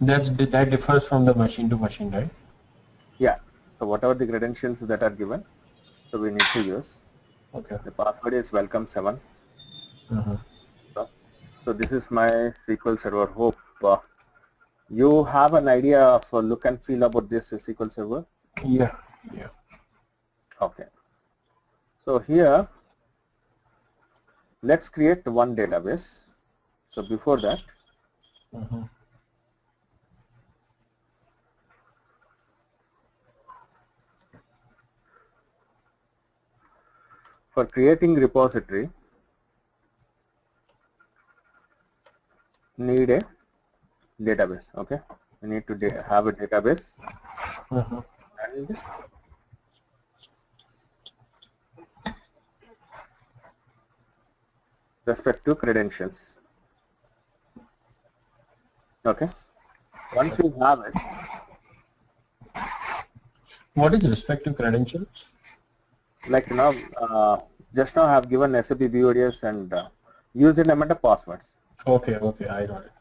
That differs from the machine to machine, right? Yeah. So whatever the credentials that are given, so we need to use. Okay. The password is welcome7. Uh-huh. So this is my SQL Server. Hope you have an idea of look and feel about this SQL Server. Yeah. Yeah. Okay. So here, let's create one database. So before that, Uh-huh. for creating repository, need a database. Okay. We need to have a database Uh-huh. and respect to credentials. Okay. Once we have it, What is respect to credentials? like just now I have given SAP BODS and username and passwords. Okay. Okay. I got it.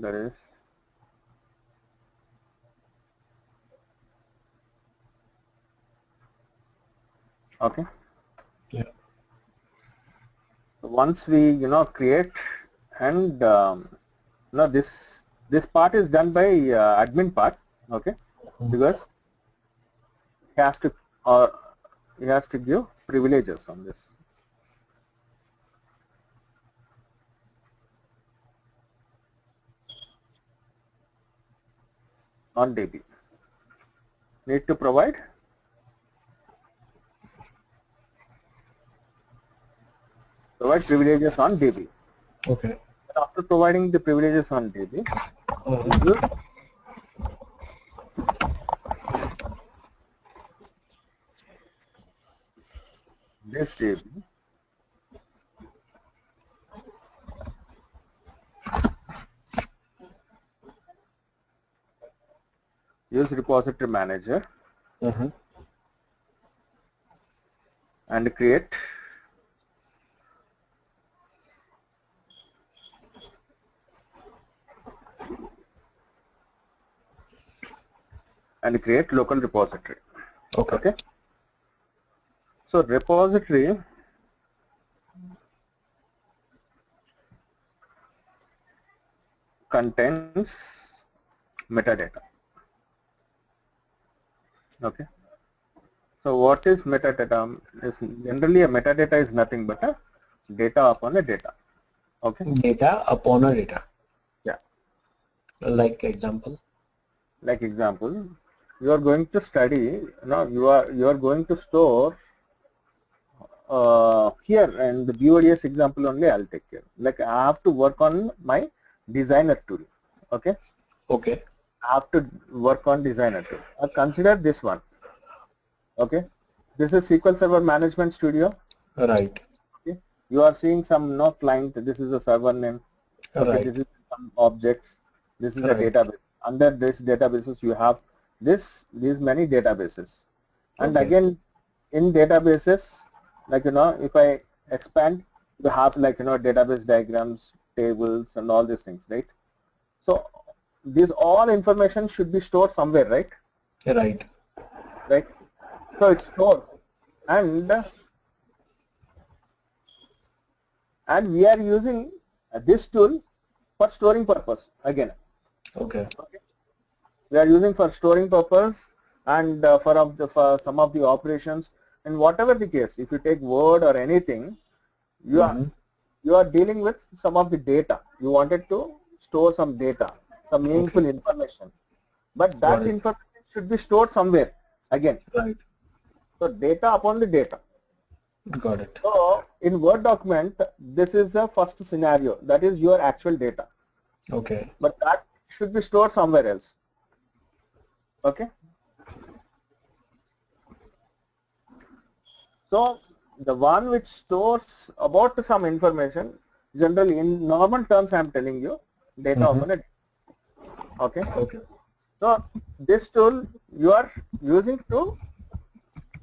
That is okay. Yeah. So once we create and this part is done by admin part. Okay, because he has to give privileges on this. On DB. Need to provide privileges on DB. Okay. After providing the privileges on DB, this DB use repository manager Uh-huh. and create local repository. Okay. Okay. So repository contains metadata. Okay. So what is metadata? Generally a metadata is nothing but a data upon a data. Okay. Data upon a data. Yeah. Like example. Like example, you are going to study. You are going to store here, and the BODS example only I'll take care. Like I have to work on my designer tool. Okay. Okay. I have to work on designer tool. Consider this one. Okay. This is SQL Server Management Studio. Right. Okay. You are seeing some client. This is a server name. Okay. Right. This is some objects. This is a Right. database. Under this databases, you have these many databases. And Okay. again, in databases, like if I expand, you have like database diagrams, tables, and all these things, right? So this all information should be stored somewhere, right? Right. Right. So it's stored, and we are using this tool for storing purpose again. Okay. Okay. We are using for storing purpose and for some of the operations, and whatever the case, if you take Word or anything, you are dealing with some of the data. You wanted to store some data, some meaningful information, but that information should be stored somewhere again. Right. So data upon the data. Got it. So in Word document, this is the first scenario, that is your actual data. Okay. But that should be stored somewhere else. Okay. So the one which stores about some information, generally in normal terms I am telling you, data upon a data. Okay. Okay. So this tool you are using to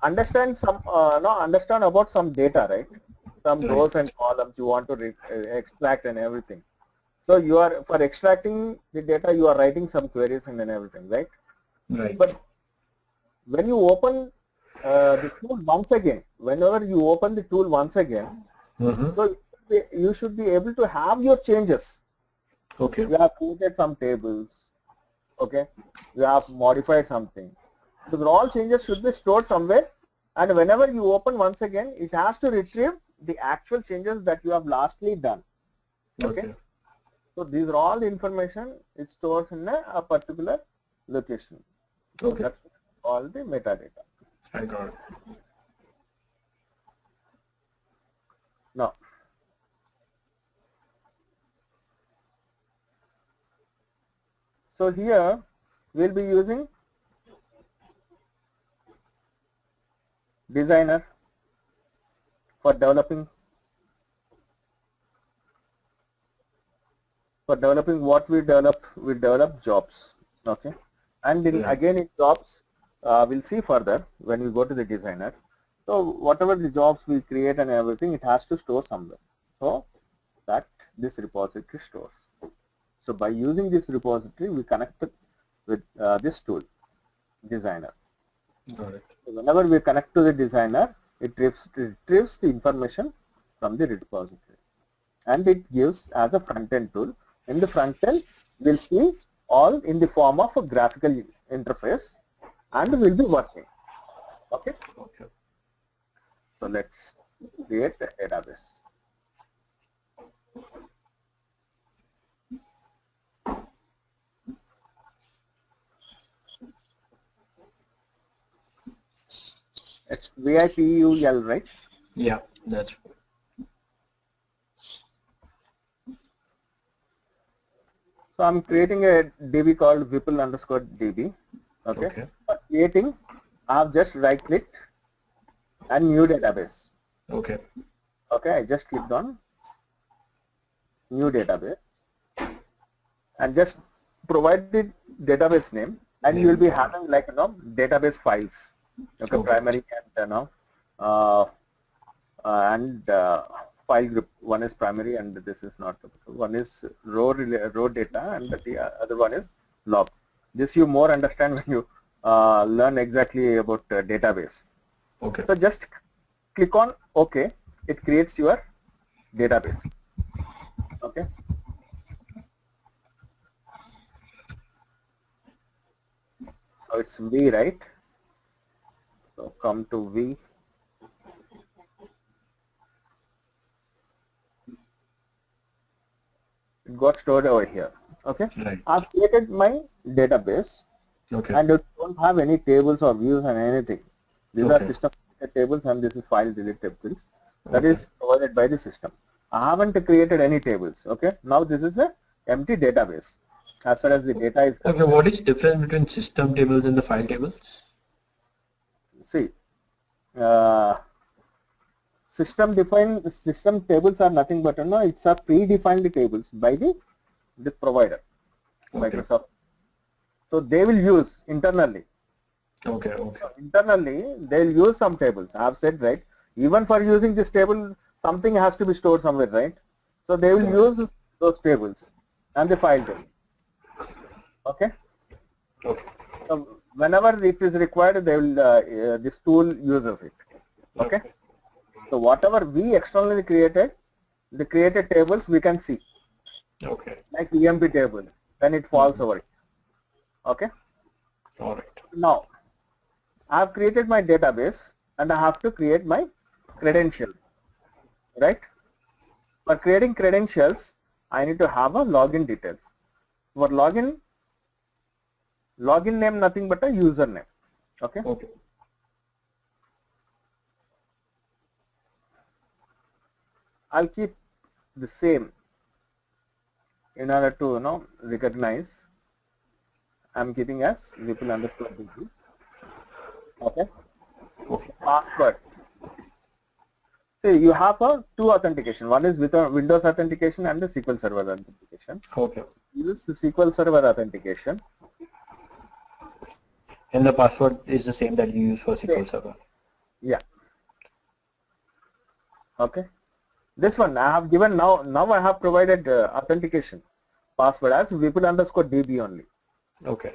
understand some understand about some data, right? Some Right. rows and columns you want to extract and everything. So you are, for extracting the data, you are writing some queries and then everything, right? Right. But when you open the tool once again, whenever you open the tool once again, Mm-hmm. so you should be able to have your changes. Okay. You have created some tables, okay? You have modified something. So all changes should be stored somewhere, and whenever you open once again, it has to retrieve the actual changes that you have lastly done, okay? Okay. So these are all the information it stores in a particular location. So Okay. that's all the metadata. I got it. Now, so here we'll be using designer for developing what we develop jobs, okay? And in Right. again in jobs, we'll see further when we go to the designer. So whatever the jobs we create and everything, it has to store somewhere. So that this repository stores. So by using this repository, we connect it with this tool, designer. Got it. So whenever we connect to the designer, it retrieves the information from the repository, and it gives as a front-end tool. In the front-end, we'll see all in the form of a graphical interface, and we'll be working. Okay. Okay. So let's create a database. It's VIPUL, right? Yeah, that's So I'm creating a DB called Vipul_DB. Okay. okay. For creating, I have just right clicked and new database. Okay. Okay, I just clicked on new database and just provide the database name, and you will be having like database files. Okay, Okay. primary and file group. One is primary and this is not. One is row data and the other one is log. This you more understand when you learn exactly about database. Okay. So just click on OK. It creates your database. Okay. So it's V, right? So come to V. It got stored over here. Okay. Right. I've created my database, Okay. and it don't have any tables or views and anything. These are Okay. system tables, and this is file delete tables. That Okay. is provided by the system. I haven't created any tables. Okay. Now this is a empty database as far as the data is concerned. Okay. What is difference between system tables and the file tables? See, system tables are nothing but it's a predefined tables by the provider, Okay. Microsoft. So they will use internally. Okay. Okay. Internally, they'll use some tables. I have said, right? Even for using this table, something has to be stored somewhere, right? So they will use those tables and the file table. Okay. Okay. So whenever it is required, they will this tool uses it. Okay. So whatever we externally created, the created tables we can see. Okay. Like EMP table, then it falls over it. Okay. All right. Now, I have created my database and I have to create my credentials, right? For creating credentials, I need to have a login details. For login name nothing but a username. Okay. Okay. I'll keep the same in order to recognize. I'm keeping as Vipul_DB. Okay. Okay. Password. See, you have two authentication. One is with Windows authentication and the SQL Server authentication. Okay. Use the SQL Server authentication. And the password is the same that you use for SQL Server. Yeah. Okay. This one I have given now. Now I have provided authentication password as Vipul_DB only. Okay.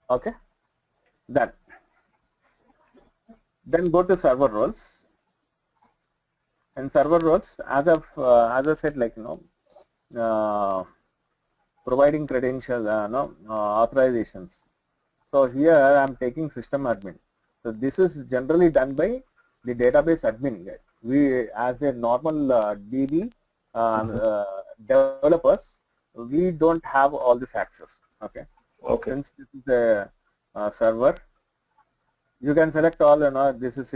Okay. Then go to server roles. In server roles, as I said, like providing credentials, authorizations. So here I am taking system admin. So this is generally done by the database admin. We, as a normal DB developers, we don't have all this access. Okay. Okay. Since this is a server, you can select all. This is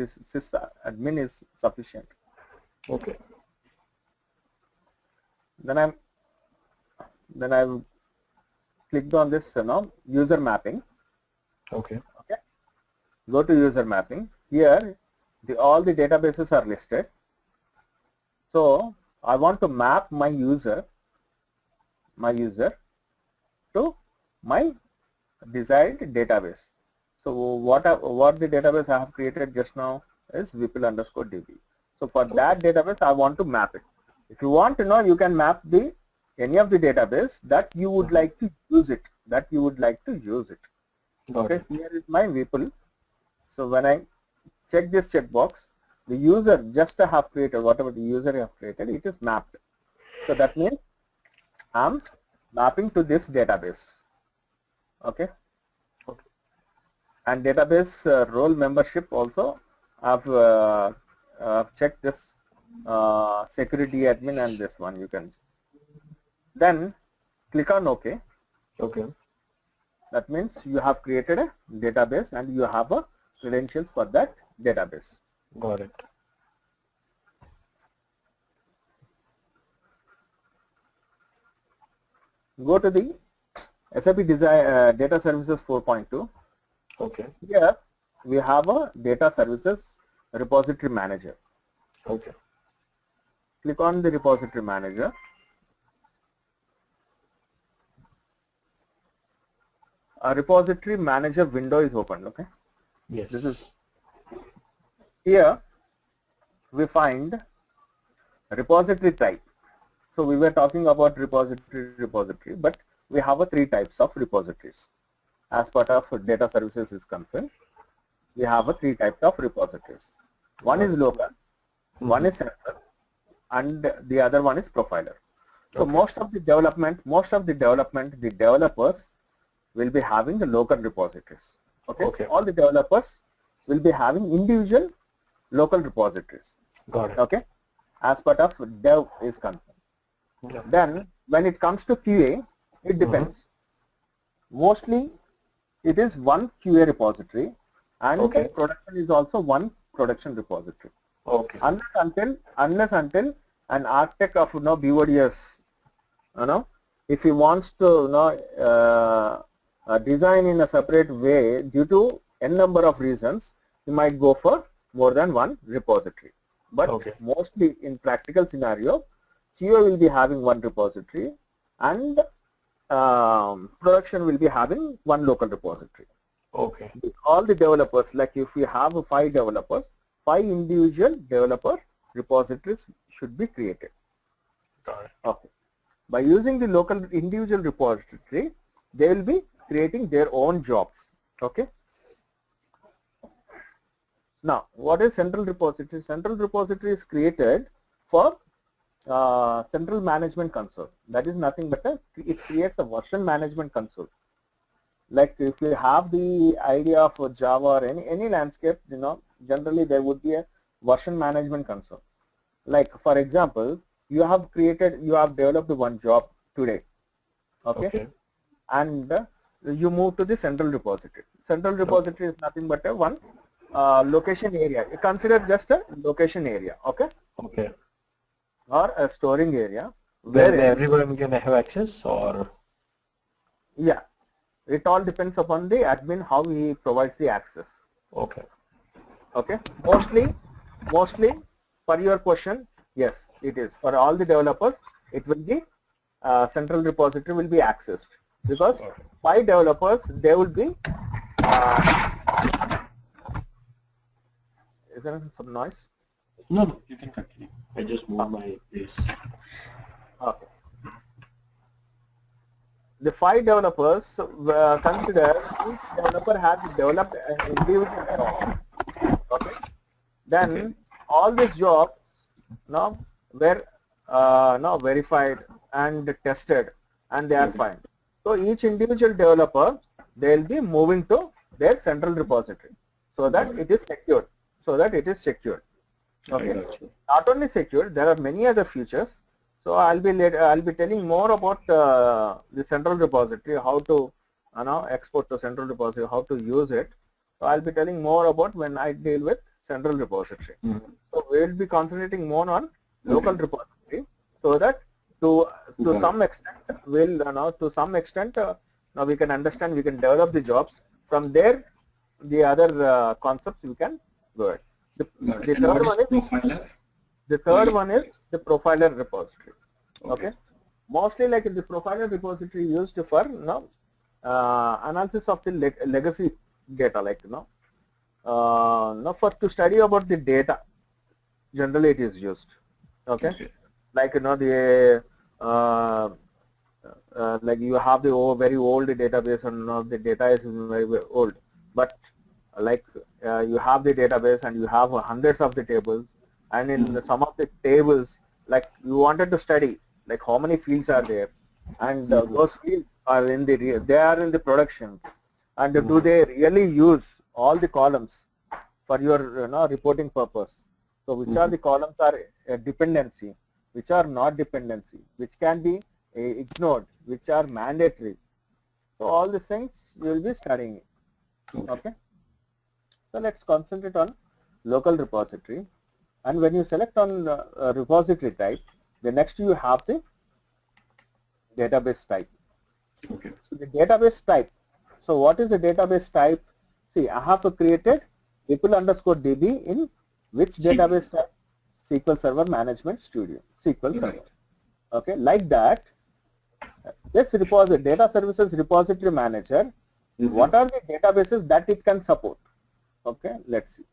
admin is sufficient. Okay. Then I've clicked on this user mapping. Okay. Okay. Go to user mapping. Here all the databases are listed. So I want to map my user to my desired database. So what the database I have created just now is Vipul_DB. So for that database I want to map it. If you want to know, you can map any of the database that you would like to use it. Got Okay, it. here is my Vipul. So when I check this checkbox, the user just I have created, whatever the user I have created, it is mapped. So that means I am mapping to this database. Okay. Okay. And database role membership also I've checked this security admin and this one you can. Then click on OK. Okay. That means you have created a database and you have a credentials for that database. Got it. Go to the SAP Design Data Services 4.2. Okay. Here we have a Data Services Repository Manager. Okay. Click on the Repository Manager. A Repository Manager window is opened. Okay. Yes. This is here we find repository type. So we were talking about repository, but we have 3 types of repositories. As part of data services is concerned, we have 3 types of repositories. One is local, one is central, and the other one is profiler. So most of the development, the developers will be having the local repositories. Okay. All the developers will be having individual local repositories. Got it. Okay. As part of dev is concerned. Yeah. Then when it comes to QA, it depends. Mostly it is one QA repository and production is also one production repository. Okay. Unless until an architect of BODS, if he wants to design in a separate way due to n number of reasons, he might go for more than one repository. But mostly in practical scenario, QA will be having one repository and production will be having one local repository. Okay. All the developers, like if we have 5 developers, 5 individual developer repositories should be created. Got it. Okay. By using the local individual repository, they will be creating their own jobs. Okay. Now, what is central repository? Central repository is created for central management console. That is nothing but it creates a version management console. Like if you have the idea of Java or any landscape, generally there would be a version management console. Like for example, you have developed one job today. Okay. And you move to the central repository. Central repository is nothing but a one location area. You consider just a location area. Okay. Okay. Or a storing area where everyone can have access, or yeah, it all depends upon the admin how he provides the access. Okay. Okay. Mostly for your question, yes, it is for all the developers. It will be central repository will be accessed because 5 developers they will be Is there some noise? No, no, you can continue. I just moved my place. Okay. The 5 developers consider each developer has developed an individual job. Okay. Then Okay. all these jobs now were now verified and tested, and they are Okay. fine. So each individual developer, they will be moving to their central repository so that Got it is secured. So that it is secured. I Okay. got you. Not only secured, there are many other features. So I'll be telling more about the central repository, how to export to central repository, how to use it. So I'll be telling more about when I deal with central repository. Mhm. So we'll be concentrating more on local Okay. repository, so that to Got some it. extent we'll to some extent now we can understand, we can develop the jobs. From there, the other concepts we can go ahead. Got The it. And what third is one is profiler? the third one is the profiler repository. Okay. Okay. Mostly like the profiler repository used for analysis of the legacy data, like for to study about the data. Generally, it is used. Okay. Okay. Like the like you have the very old database, and the data is very, very old, but like you have the database and you have hundreds of the tables, and in some of the tables, like you wanted to study like how many fields are there, and those fields are in the they are in the production, and do they really use all the columns for your reporting purpose? So which are the columns are a dependency, which are not dependency, which can be ignored, which are mandatory. So all these things you will be studying. Okay. So let's concentrate on local repository. And when you select on repository type, the next you have the database type. Okay. So the database type. So what is the database type? See, I have created people_db in which database type? SQL Server Management Studio, SQL Server. Right. Okay, like that. This repository, data services repository manager. What are the databases that it can support? Okay, let's see.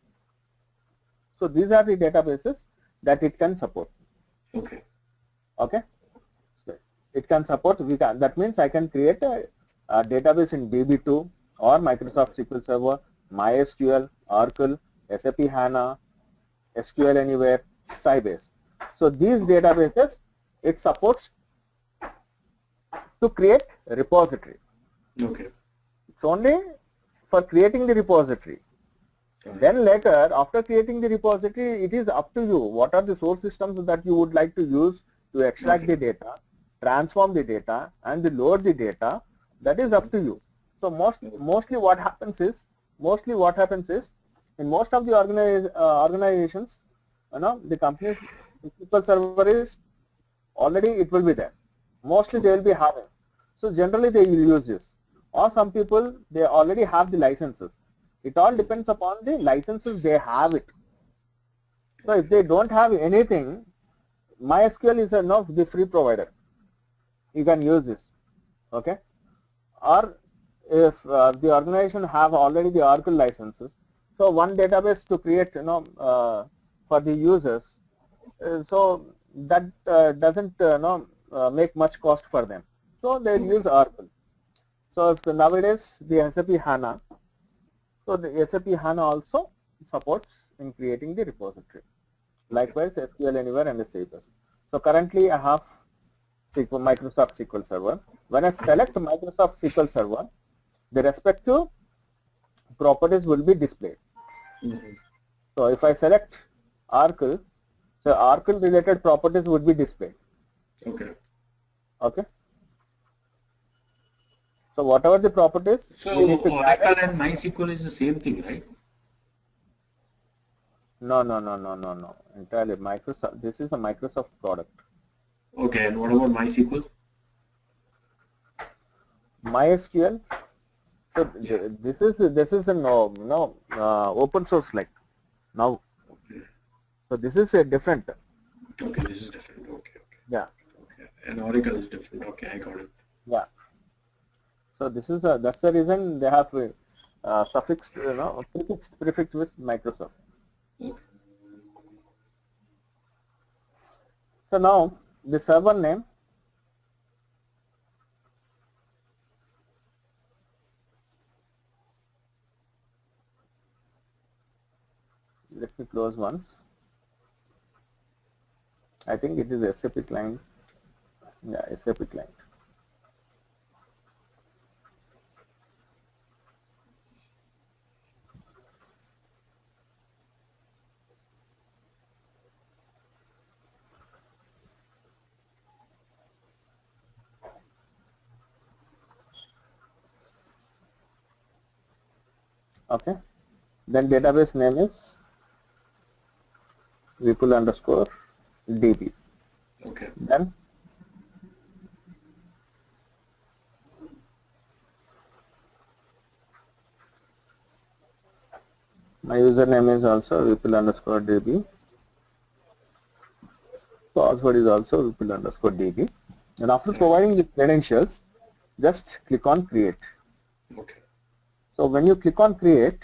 So these are the databases that it can support. Okay. Okay, so it can support. That means I can create a database in DB2 or Microsoft SQL Server, MySQL, Oracle, SAP HANA, SQL Anywhere, Sybase. So these databases it supports to create a repository. Okay. It's only for creating the repository. Then later, after creating the repository, it is up to you. What are the source systems that you would like to use to extract the data, transform the data, and load the data? That is up to you. So mostly what happens is in most of the organizations, the company's SQL server is already it will be there. Mostly they will be having. So generally they will use this. Or some people they already have the licenses. It all depends upon the licenses they have it. So if they don't have anything, MySQL is the free provider. You can use this. Okay. Or if the organization have already the Oracle licenses, so one database to create for the users, so that doesn't make much cost for them. So they use Oracle. So if nowadays the SAP HANA, so the SAP HANA also supports in creating the repository. Likewise, SQL Anywhere and Sybase. So currently I have Microsoft SQL Server. When I select Microsoft SQL Server, the respective properties will be displayed. So if I select Oracle, so Oracle related properties would be displayed. Okay. Okay. So whatever the properties, So you need to Oracle and MySQL is the same thing, right? No. Entirely Microsoft. This is a Microsoft product. Okay. And what about MySQL? MySQL. So this is an open source like now. Okay. So this is a different. Okay. This is different. Okay. Yeah. Okay. And Oracle is different. Okay. I got it. Yeah. So this is that's the reason they have suffix, prefix with Microsoft. Okay. So now the server name, let me close once. I think it is SAP client. Yeah, SAP client. Okay. Then database name is Vipul underscore DB. Okay. Then my username is also Vipul underscore DB. Password is also Vipul underscore DB. And after providing the credentials, just click on create. Okay. So when you click on create,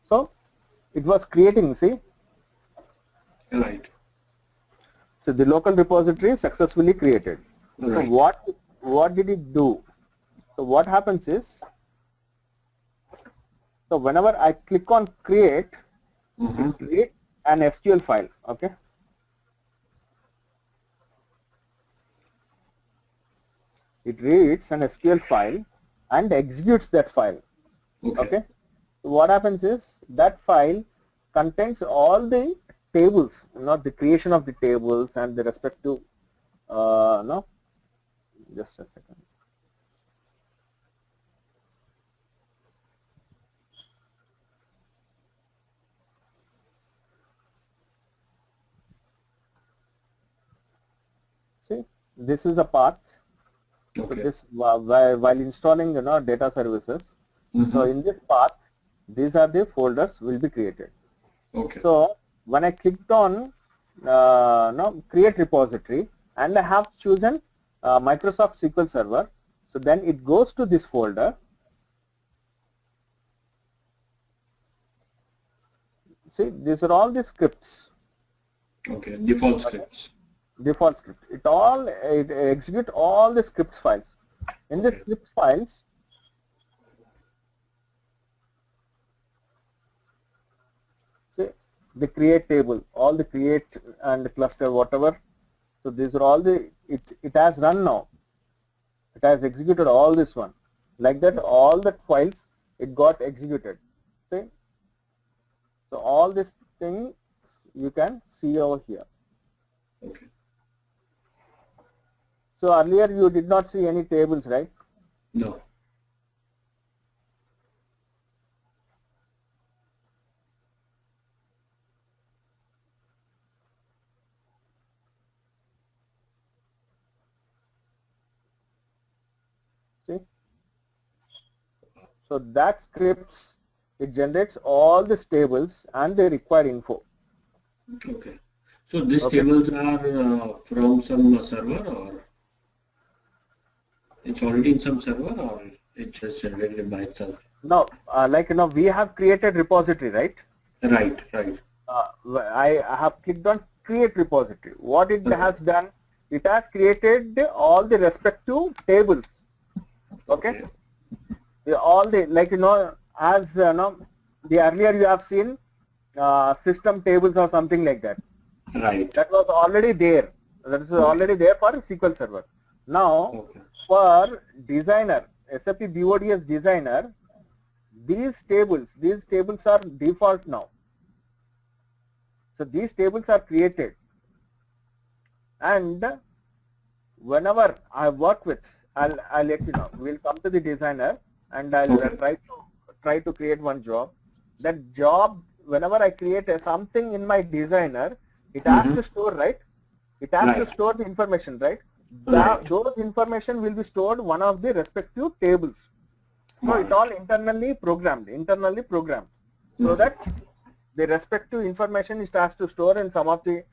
so it was creating, see. Right. So the local repository is successfully created. Right. So what did it do? So what happens is, so whenever I click on create, it creates an SQL file. Okay. It reads an SQL file and executes that file. Okay. So what happens is that file contains all the tables, not the creation of the tables and the respective. No, just a second. See, this is a path. Okay. So this while installing data services. So in this path, these are the folders will be created. Okay. So when I clicked on create repository and I have chosen Microsoft SQL Server, so then it goes to this folder. See, these are all the scripts. Okay. Default scripts. Default script. It execute all the scripts files. In the script files, see, the create table, all the create and cluster, whatever. So these are all the, it has run now. It has executed all this one. Like that, all that files, it got executed. See? So all these things you can see over here. Okay. So earlier you did not see any tables, right? No. See? So that scripts, it generates all these tables and they require info. Okay. So these tables are from some server, or it's already in some server, or it just generated by itself? Now, we have created repository, right? Right. Right. I have clicked on create repository. What it has done, it has created all the respective tables. Okay. All the as the earlier you have seen system tables or something like that. Right. That was already there. That is already there for SQL Server. Now for designer, SAP BODS designer, these tables are default now. So these tables are created, and whenever I work with, I'll let you know. We'll come to the designer and I'll try to create one job. That job, whenever I create something in my designer, it has to store, right? It has to store the information, right? Those information will be stored one of the respective tables. So it all internally programmed, so that the respective information is has to store in some of the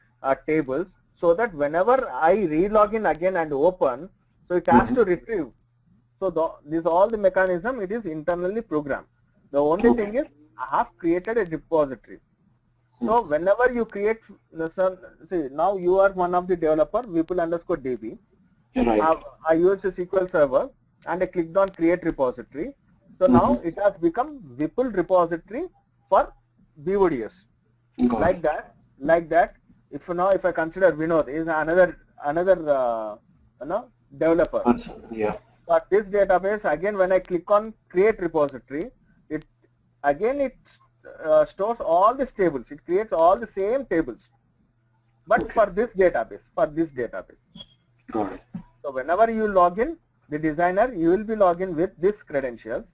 tables, so that whenever I re-log in again and open, so it has to retrieve. So this all the mechanism, it is internally programmed. The only thing is I have created a repository. So whenever you create, see, now you are one of the developer, Vipul_DB. Right. I used a SQL server and I clicked on create repository. So now it has become Vipul repository for BODS. Like that. If now if I consider Vinod is another developer. Yeah. But this database, again when I click on create repository, it stores all these tables. It creates all the same tables, but for this database. Got it. So whenever you log in, the designer, you will be logging with this credentials.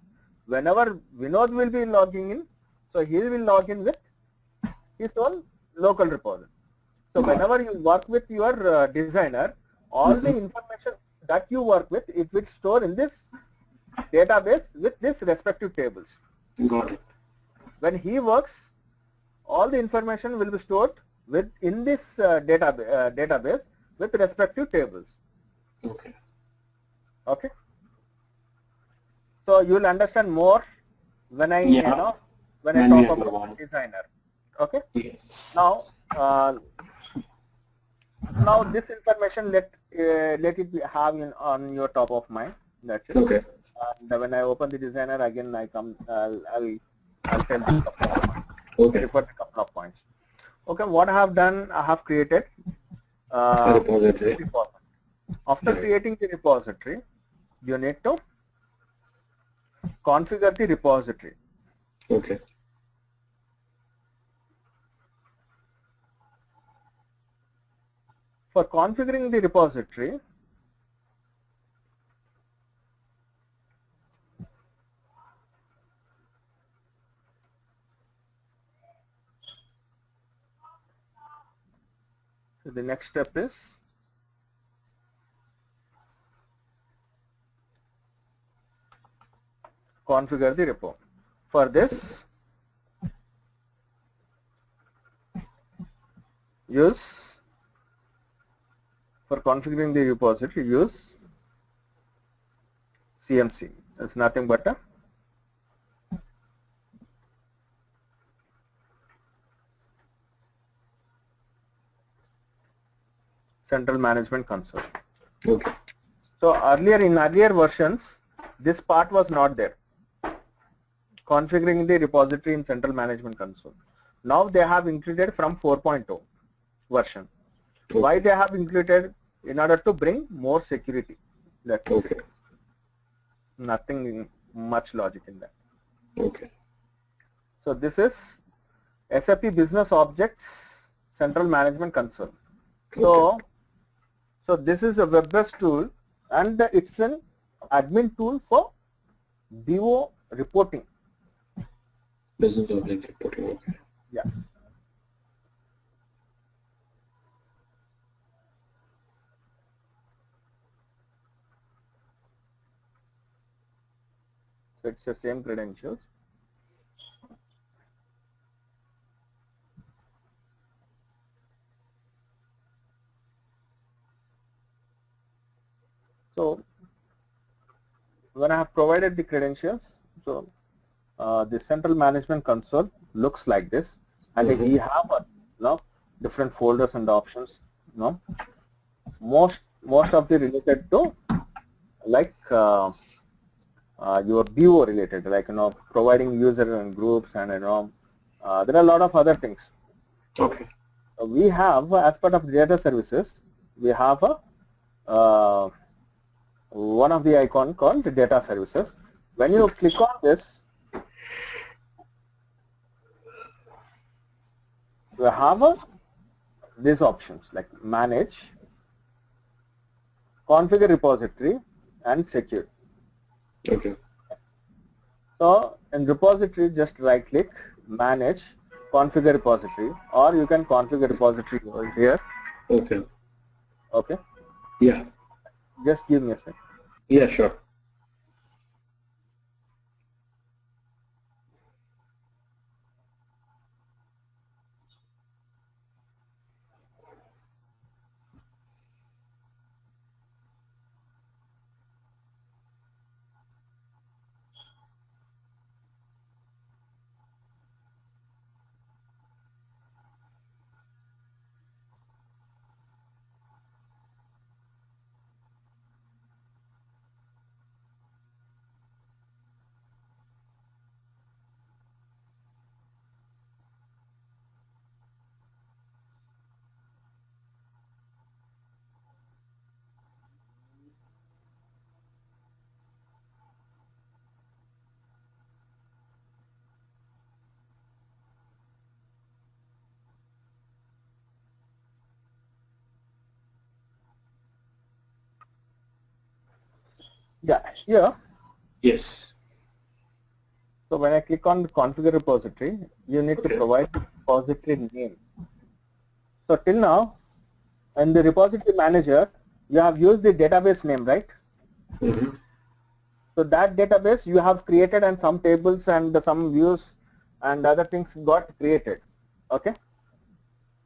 Whenever Vinod will be logging in, so he will log in with his own local repository. So whenever you work with your designer, all the information that you work with, it will store in this database with this respective tables. Got it. When he works, all the information will be stored in this database with respective tables. Okay. Okay. So you will understand more when I when I talk about designer. Okay. Yes. Now this information let it be have on your top of mind. That's it. Okay. And when I open the designer again, I'll tell you a couple of points. Okay. Refer to a couple of points. Okay. What I have done, I have created A repository. After creating the repository, you need to configure the repository. Okay. For configuring the repository, so the next step is configure the repo. For this, for configuring the repository, use CMC. It's nothing but a central management console. Okay. So in earlier versions, this part was not there. Configuring the repository in central management console. Now they have included from 4.0 version. Okay. Why they have included? In order to bring more security. That's okay. Nothing much logic in that. Okay. So this is SAP Business Objects Central Management Console. Okay. So this is a web-based tool, and it's an admin tool for BO reporting. Business object reporting. Okay. Yeah. So it's the same credentials. So when I have provided the credentials, so the central management console looks like this, and we have different folders and options. Most of the related to like your BO related, like providing user and groups, and there are a lot of other things. Okay. We have, as part of data services, we have a one of the icon called data services. When you click on this, you have these options like manage, configure repository, and secure. Okay. So in repository, just right click, manage, configure repository, or you can configure repository over here. Okay. Okay. Yeah. Just give me a second. Yeah, sure. Yeah, here. Yes. So when I click on the configure repository, you need to provide the repository name. So till now, in the repository manager, you have used the database name, right? Mm-hmm. So that database you have created, and some tables and some views and other things got created. Okay.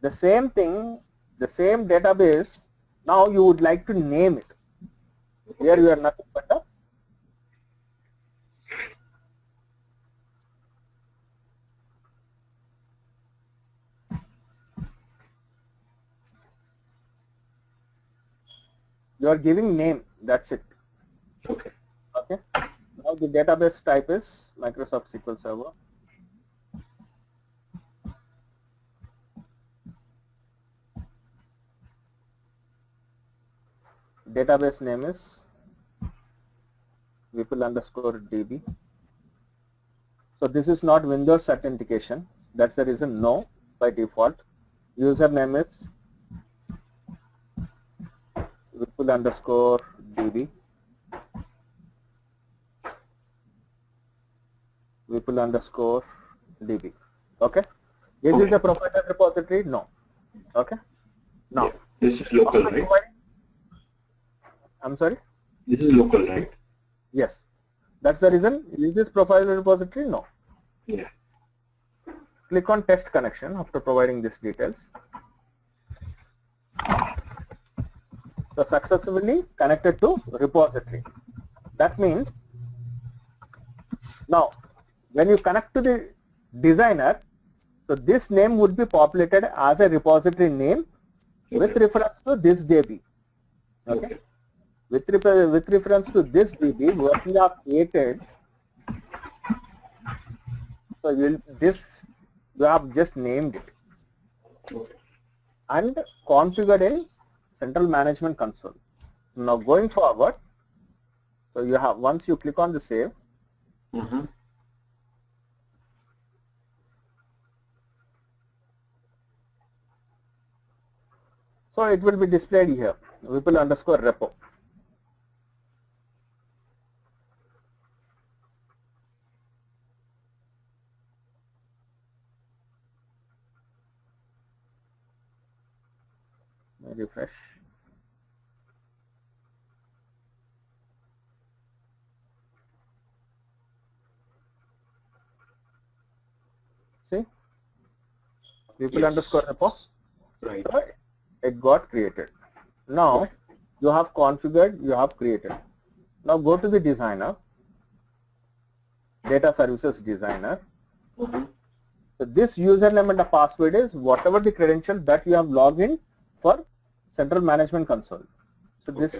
The same thing, the same database, now you would like to name it. Here you are nothing but a you are giving name, that's it. Okay. Okay. Now the database type is Microsoft SQL Server. Database name is Vipul_DB. So this is not Windows authentication. That's the reason no by default. Username is Vipul_DB. Vipul_DB. Okay. Is this a professional repository? No. Okay. Now, Yeah. This is local, right? I'm sorry? This is local, right? Yes. That's the reason. Is this profile repository? No. Yeah. Click on test connection after providing these details. So successfully connected to repository. That means now when you connect to the designer, so this name would be populated as a repository name with reference to this DB. Okay. With reference to this DB, what we have created, so you have just named it and configured in central management console. Now going forward, so you have, once you click on the save, so it will be displayed here, Vipul_repo. Refresh. See, Vipul_repo. Right. So it got created. Now you have configured, you have created. Now go to the designer, data services designer. So this username and the password is whatever the credential that you have logged in for central management console. So this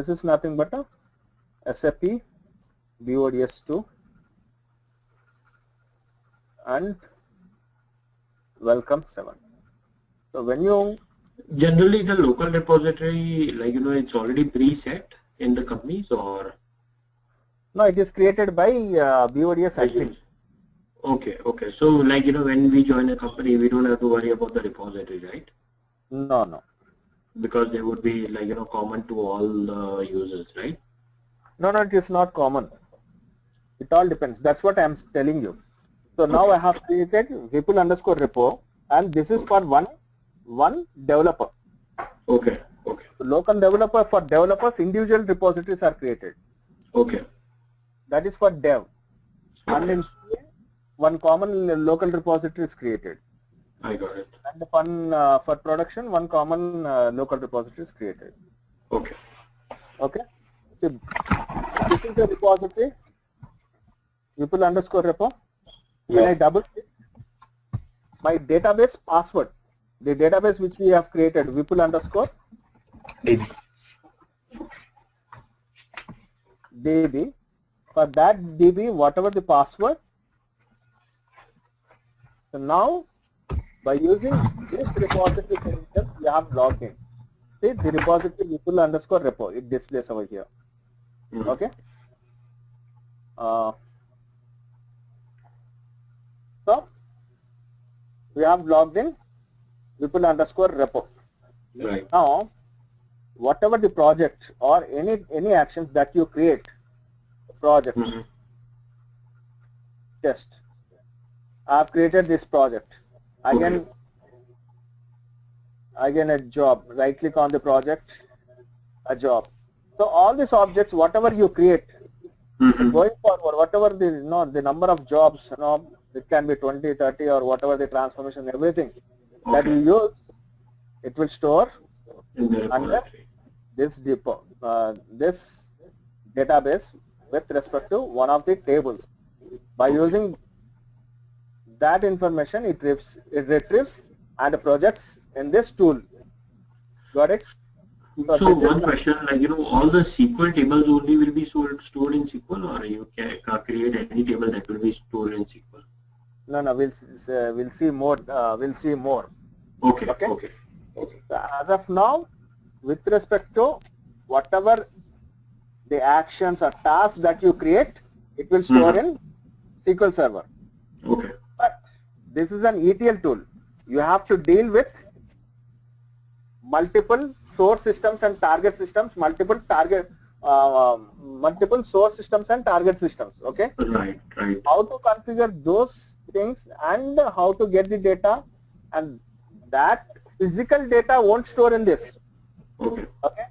is nothing but a SAP BODS 2 and welcome 7. So when you generally the local repository, like it's already preset in the companies, or no, it is created by BODS admin. Okay. So like when we join a company, we don't have to worry about the repository, right? No. Because they would be like common to all the users, right? No, it is not common. It all depends. That's what I am telling you. So now I have created Vipul_repo, and this is for one developer. Okay. So local developer, for developers, individual repositories are created. Okay. That is for dev. And in CA, one common local repository is created. I got it. And for production, one common local repository is created. Okay. So this is the repository, Vipul_repo. When I double click, my database password, the database which we have created, Vipul_DB. For that DB, whatever the password. So now, by using this repository credentials, you have logged in. See, the repository Vipul_repo, it displays over here. Okay. So we have logged in Vipul_repo. Right. Now whatever the project or any actions that you create, project, Mm-hmm. test. I have created this project. Again, again a job. Right click on the project, a job. So all these objects, whatever you create, Mm-hmm. going forward, whatever the number of jobs, it can be 20, 30, or whatever the transformation, everything that you use, it will store In the under repository. this this database with respect to one of the tables. By using that information, it retrieves and projects in this tool. Got it? So This is one question, like, all the SQL tables only will be stored in SQL, or you can create any table that will be stored in SQL? no. We'll see more. We'll see more. Okay. Okay. Okay. Okay. So as of now, with respect to whatever the actions or tasks that you create, it will store in SQL Server. Okay. But this is an ETL tool. You have to deal with multiple source systems and target systems, multiple source systems and target systems. Okay. Right. Right. How to configure those things and how to get the data, and that physical data won't store in this. Okay. Okay.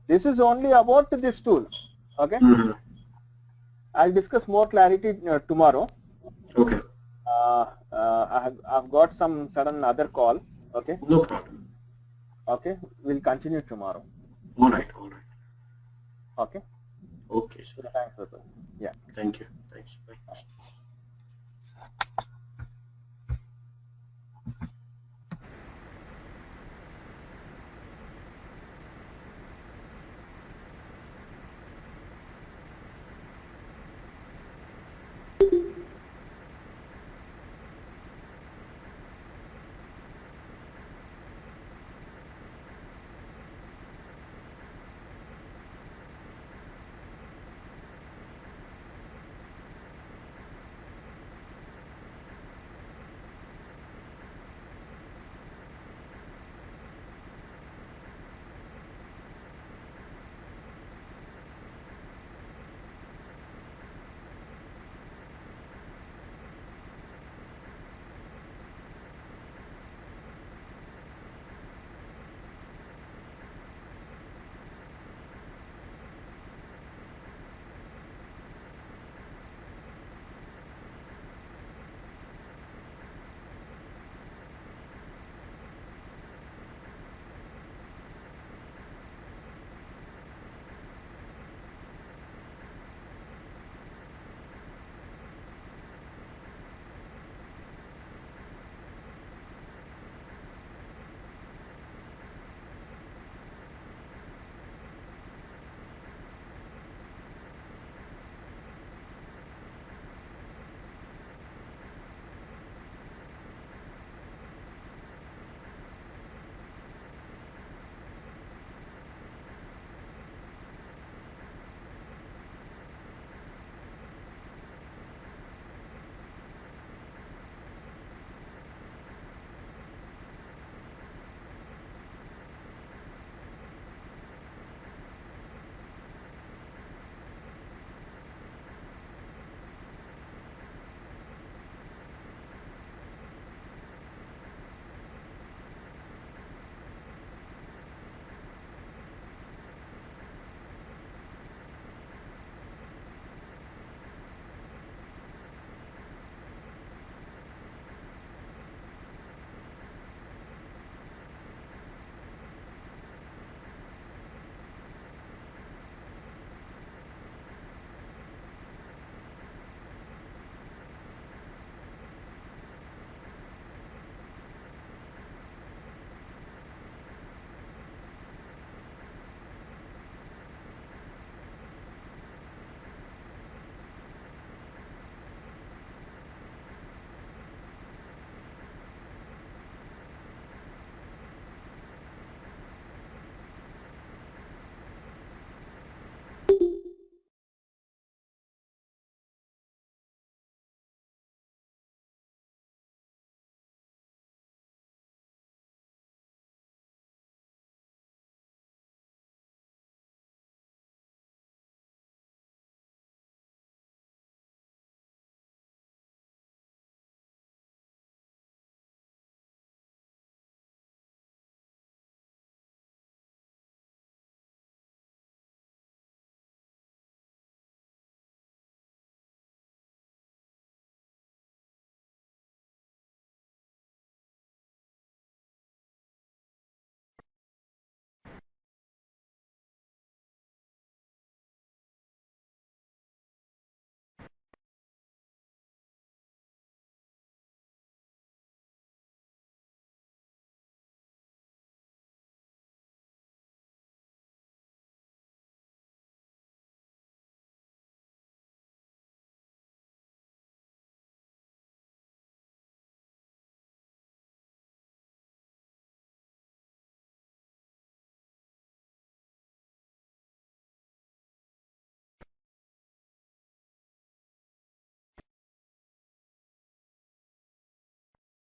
This is only about this tool. Okay. Mm-hmm. I'll discuss more clarity tomorrow. Okay. I've got some sudden other call. Okay. No problem. Okay. We'll continue tomorrow. All right. All right. Okay. Okay, sir. Thanks, Vipul. Yeah. Thank you. Thanks. Bye.